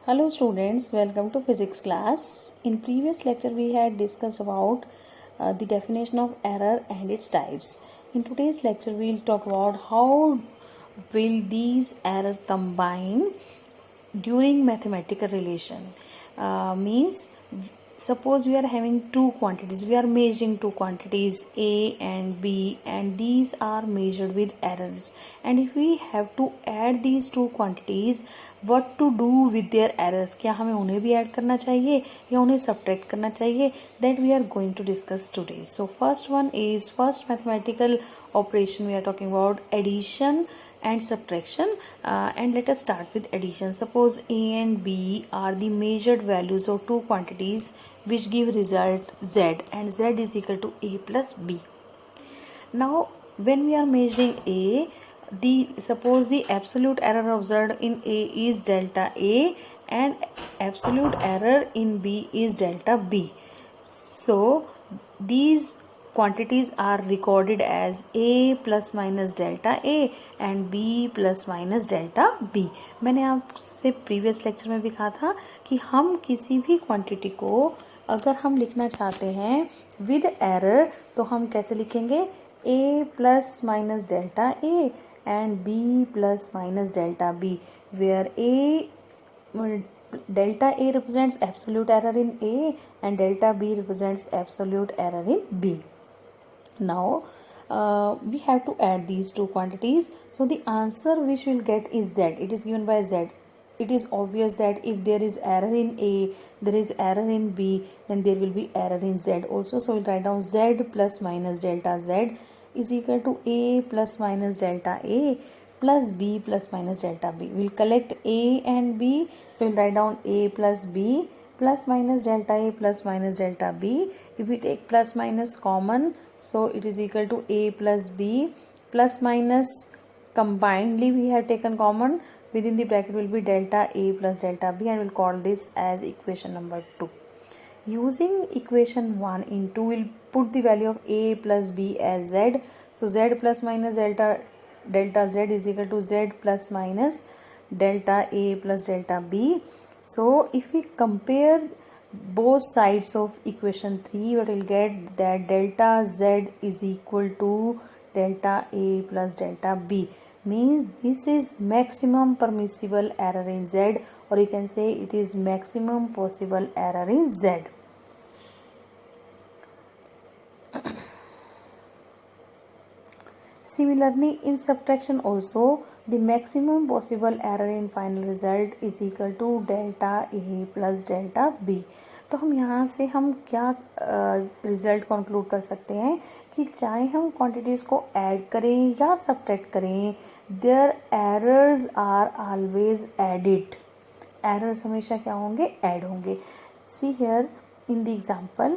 Hello students, welcome to physics class. In previous lecture we had discussed about the definition of error and its types. In today's lecture we will talk about how will these error combine during mathematical relation. Means suppose we are having two quantities, we are measuring two quantities A and B, and these are measured with errors, and if we have to add these two quantities, what to do with their errors, क्या हमें उन्हें भी add करना चाहिए या उन्हें subtract करना चाहिए, that we are going to discuss today. So first one is first mathematical operation, we are talking about addition and subtraction, and let us start with addition. Suppose A and B are the measured values of two quantities which give result Z, and Z is equal to A plus B. Now when we are measuring A, suppose the absolute error observed in A is delta A and absolute error in B is delta B. So these quantities are recorded as A plus minus delta A and B plus minus delta B. मैंने आपसे previous lecture में भी कहा था कि हम किसी भी क्वांटिटी को अगर हम लिखना चाहते हैं विद एरर तो हम कैसे लिखेंगे, A plus minus delta A and B plus minus delta B, where delta A represents absolute error in A and delta B represents absolute error in B. Now we have to add these two quantities, so the answer which we'll get is Z. It is given by Z. It is obvious that if there is error in A, there is error in B, then there will be error in Z also. So we'll write down Z plus minus delta Z is equal to A plus minus delta A plus B plus minus delta B. We'll collect A and B, so we'll write down A plus B plus minus delta A plus minus delta B. If we take plus minus common, so it is equal to A plus B, plus minus combinedly we have taken common, within the bracket will be delta A plus delta B, and we'll call this as equation number 2. Using equation 1 in 2, we'll put the value of A plus B as Z. So Z plus minus delta Z is equal to Z plus minus delta A plus delta B. So if we compare both sides of equation 3, what we'll get that delta Z is equal to delta A plus delta B, means this is maximum permissible error in Z, or you can say it is maximum possible error in Z. Similarly, in subtraction also, the maximum possible error in final result is equal to delta A plus delta B. तो हम यहाँ से हम क्या result conclude कर सकते हैं कि चाहे हम क्वांटिटीज़ को ऐड करें या सब्ट्रैक्ट करें, there errors are always added. Errors हमेशा क्या होंगे, ऐड होंगे. See here in the example,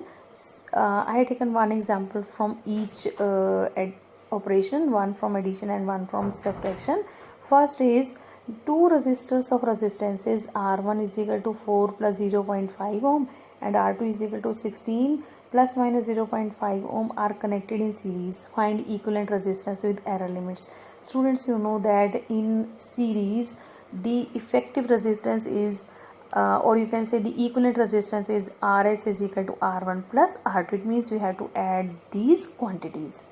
I have taken one example from each operation, one from addition and one from subtraction. First is two resistors of resistances R1 is equal to 4 plus 0.5 ohm and R2 is equal to 16 plus minus 0.5 ohm are connected in series. Find equivalent resistance with error limits. Students, you know that in series the effective resistance is or you can say the equivalent resistance is Rs is equal to R1 plus R2. It means we have to add these quantities.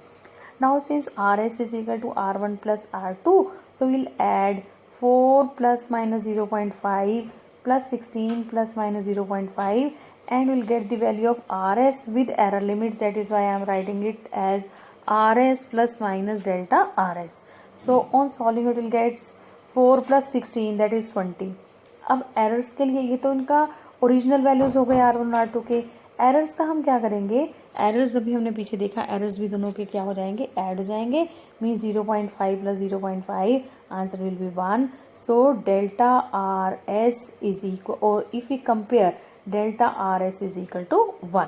Now since Rs is equal to R1 plus R2, so we'll add 4 plus minus 0.5 plus 16 plus minus 0.5 and we'll get the value of Rs with error limits. That is why I am writing it as Rs plus minus delta Rs. So on solving it, will get 4 plus 16, that is 20. अब errors के लिए ये तो इनका original values हो गए R1 और R2 के. एरर्स का हम क्या करेंगे, एरर्स अभी हमने पीछे देखा, एरर्स भी दोनों के क्या हो जाएंगे, ऐड हो जाएंगे. Means 0.5 plus 0.5 answer will be 1. So delta R S is equal, और if you compare delta R S is equal to 1.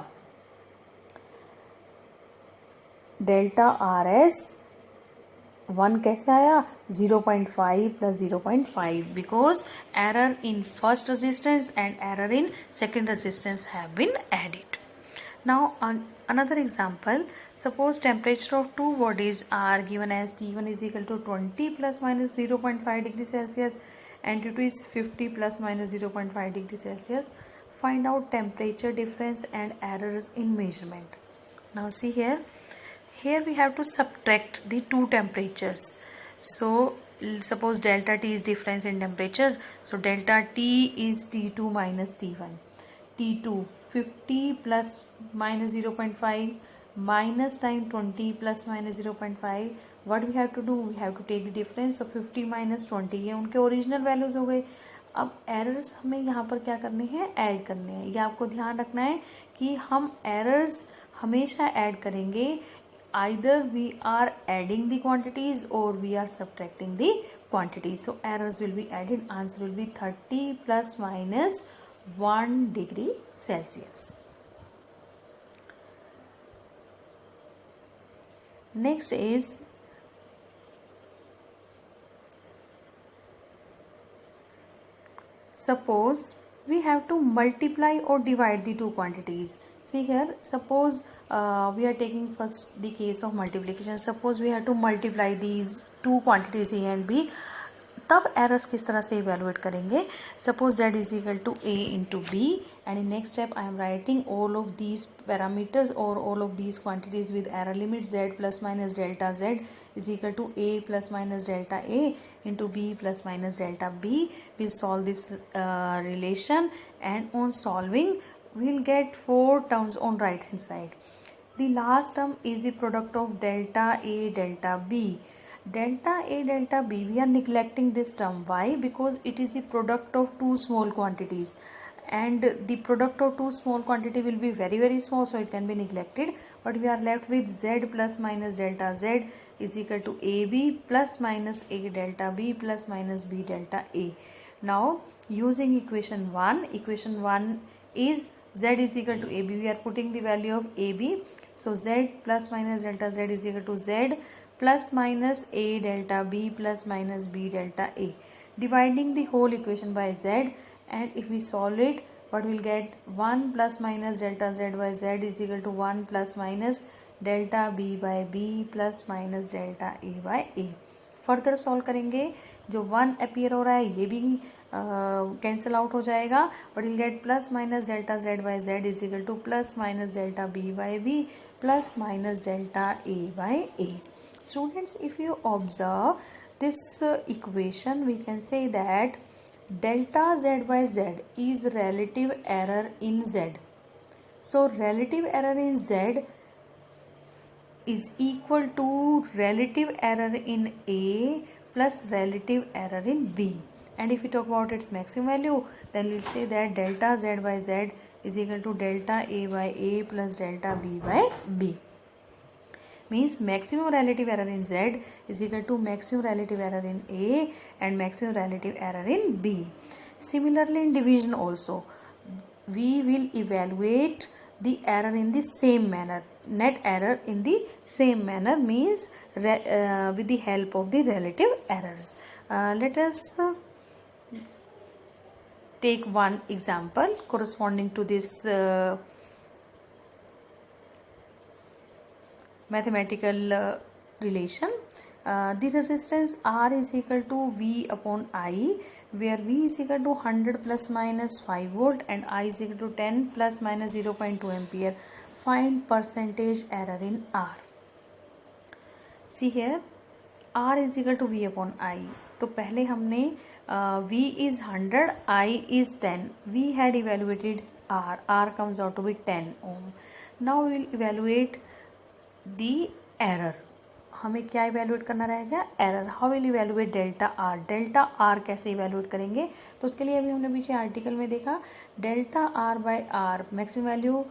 Delta R S 1 कैसे आया, 0.5 plus 0.5, because error in first resistance and error in second resistance have been added. Now on another example, suppose temperature of two bodies are given as T1 is equal to 20 plus minus 0.5 degree Celsius Altitude is 50 plus minus 0.5 degree Celsius. Find out temperature difference and errors in measurement. Now see here we have to subtract the two temperatures. So suppose delta T is difference in temperature, so delta T is T2 minus T1. T2 50 plus minus 0.5 minus time 20 plus minus 0.5. what we have to do, we have to take the difference. so 50 minus 20 ये उनके original values हो गए. अब errors हमें यहाँ पर क्या करने हैं, ऐड करने हैं. ये आपको ध्यान रखना है कि हम एरर्स हमेशा ऐड करेंगे. either we are adding the quantities or we are subtracting the quantities. so errors will be added. Answer will be 30 plus minus 1 degree Celsius. Next is suppose we have to multiply or divide the two quantities. See here, suppose we are taking first the case of multiplication. suppose we have to multiply these two quantities A and B. तब errors किस तरह से evaluate करेंगे. Suppose z is equal to a into B and in next step I am writing all of these parameters और all of these quantities with error limit z plus minus delta z is equal to a plus minus delta a into b plus minus delta b. we'll solve this relation and on solving we'll get 4 terms on right hand side. the last term is the product of delta a delta b. delta a delta b, we are neglecting this term. why? because it is the product of two small quantities and the product of two small quantity will be very small, so it can be neglected. but we are left with z plus minus delta z is equal to ab plus minus a delta b plus minus b delta a. now using equation 1 is z is equal to ab. we are putting the value of ab. so z plus minus delta z is equal to z plus minus a delta b plus minus b delta a. dividing the whole equation by z, and if we solve it, what we'll get, 1 plus minus delta z by z is equal to 1 plus minus delta b by b plus minus delta a by a. Further solve करेंगे, जो 1 appear हो रहा है ये भी cancel out हो जाएगा. But will get plus minus delta z by z is equal two plus minus delta b by b plus minus delta a by a. Students, if you observe this equation, we can say that delta z by z is relative error in z. so relative error in z is equal to relative error in a plus relative error in b. and if we talk about its maximum value, then we'll say that delta z by z is equal to delta a by a plus delta b by b. means maximum relative error in z is equal to maximum relative error in a and maximum relative error in b. similarly in division also we will evaluate the error in the same manner. net error in the same manner means with the help of the relative errors. Let us take one example corresponding to this mathematical relation. The resistance R is equal to V upon I, where V is equal to 100 plus minus 5 volt and I is equal to 10 plus minus 0.2 ampere. Find percentage error in R. See here, R is equal to V upon I. तो पहले हमने V is 100, I is 10. We had evaluated R. R comes out to be 10 ohm. Now we will evaluate the error. हमें क्या evaluate करना रहेगा, error. How will evaluate delta R. Delta R कैसे evaluate करेंगे, तो उसके लिए अभी हमने पीछे आर्टिकल में देखा delta R by R maximum value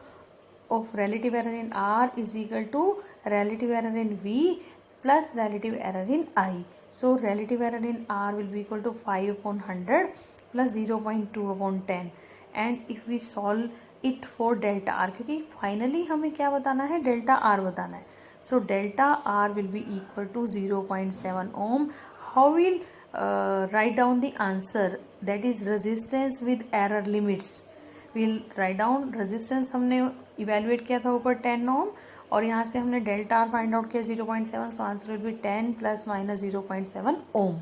of relative error in R is equal to relative error in V plus relative error in I. So relative error in R will be equal to 5 upon 100 plus 0.2 upon 10. And if we solve it for delta R, क्योंकि finally हमें क्या बताना है, delta R बताना है. So delta R will be equal to 0.7 Om. How will write down the answer, that is resistance with error limits. Will write down resistance हमने evaluate किया था ऊपर 10 ओम और यहाँ से हमने डेल्टा आर फाइंड आउट किया 0.7. So answer will be 10 plus minus 0.7 ohm.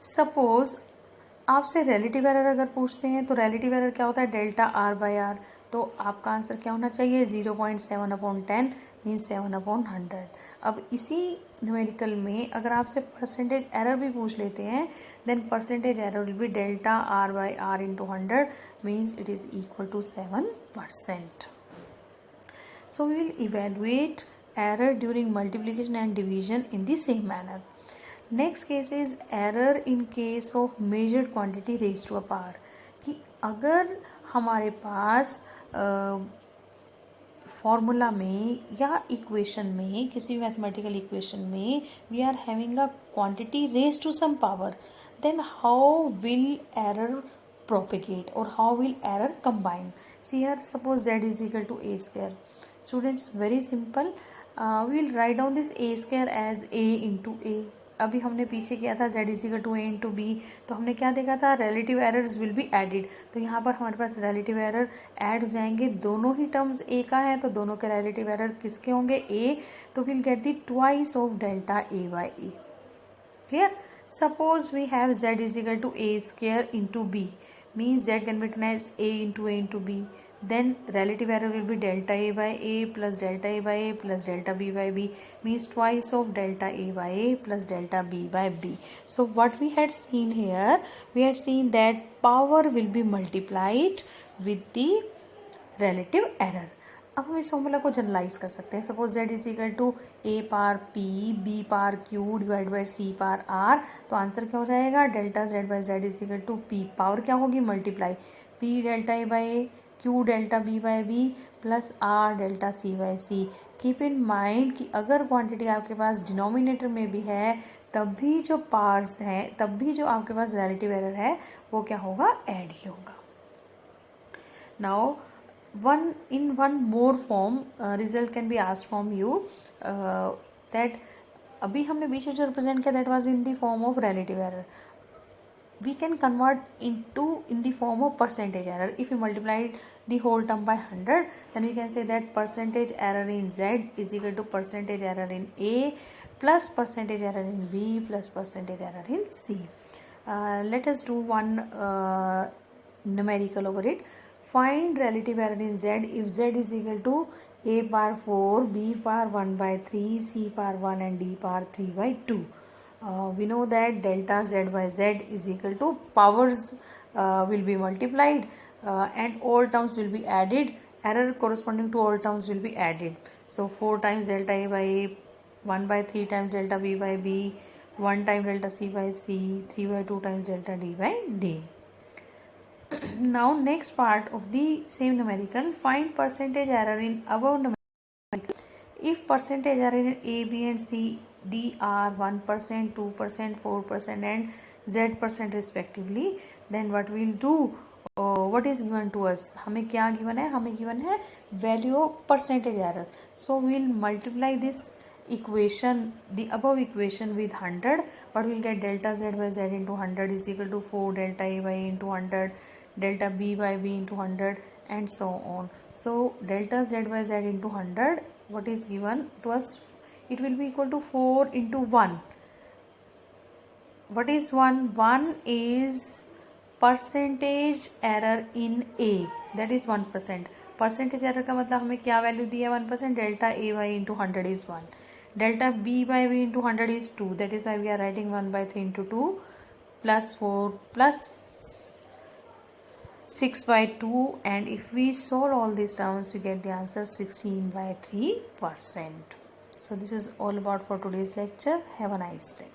Suppose आपसे रिलेटिव एरर अगर पूछते हैं तो रिलेटिव एरर क्या होता है, डेल्टा आर बाई आर। तो आपका आंसर क्या होना चाहिए, 0.7/10 मीन्स 7/100। अब इसी न्यूमेरिकल में अगर आपसे परसेंटेज एरर भी पूछ लेते हैं, then percentage error will be delta R by R into 100 means it is equal to 7%. So we will evaluate error during multiplication and division in the same manner. Next case is error in case of measured quantity raised to a power. कि अगर हमारे पास formula में या equation में, किसी भी mathematical equation में we are having a quantity raise to some power, then how will error propagate or how will error combine? See here, suppose z is equal to a square. Students, very simple. We will write down this a square as a into a. अभी हमने पीछे किया था z is equal to A into B, तो हमने क्या देखा था, relative errors will be added. तो यहाँ पर हमारे पास रिलेटिव एरर ऐड हो जाएंगे, दोनों ही टर्म्स ए का है तो दोनों के रिलेटिव एरर किसके होंगे, ए। तो will get the twice of delta A by A. Clear? Suppose we have z is equal to A square into B, means z can be written as a into b. Then relative error will be delta a by a plus delta a by a plus delta b by b, means twice of delta a by a plus delta b by b. So what we had seen here, we had seen that power will be multiplied with the relative error. अब हम इस formula को generalise कर सकते हैं। Suppose z is equal to a पार p b पार q divide by c पार r, तो आंसर क्या हो जाएगा, delta z by z is equal to p, power क्या होगी, multiply p delta a by a, q delta b by b plus r delta c by c। Keep in mind कि अगर quantity आपके पास denominator में भी है तब भी जो पार्ट्स हैं, तब भी जो आपके पास रिलेटिव एरर है वो क्या होगा, ऐड ही होगा। Now one more form result can be asked from you, that अभी हमने बीच में जो रिप्रेजेंट किया, that was in the form of relative error. We can convert into in the form of percentage error. If we multiply the whole term by 100, then we can say that percentage error in z is equal to percentage error in a plus percentage error in b plus percentage error in c. Let us do one numerical over it. Find relative error in z if z is equal to a power 4, b power 1 by 3, c power 1 and d power 3 by 2. We know that delta z by z is equal to powers will be multiplied and all terms will be added. Error corresponding to all terms will be added. So 4 times delta a by a, 1 by 3 times delta b by b, 1 time delta c by c, 3 by 2 times delta d by d. Now next part of the same numerical, find percentage error in above numerical. If percentage error in a, b and c, d are 1%, 2%, 4% and z% respectively, then what we'll do, what is given to us, हमें क्या given है, हमें given है value of percentage error. So we'll multiply this equation, the above equation with 100, but we'll get delta z by z into 100 is equal to 4 delta a by a into 100, delta b by b into 100 and so on. So delta z by z into 100, what is given to us, it will be equal to 4 into 1. What is 1? 1 is percentage error in a, that is 1%. percentage error का मतलब हमें क्या value दिया, 1%, delta a by into 100 is 1, delta b by b into 100 is 2, that is why we are writing 1 by 3 into 2 plus 4 plus 6 by 2, and if we solve all these terms we get the answer 16 by 3%. So this is all about for today's lecture. Have a nice day.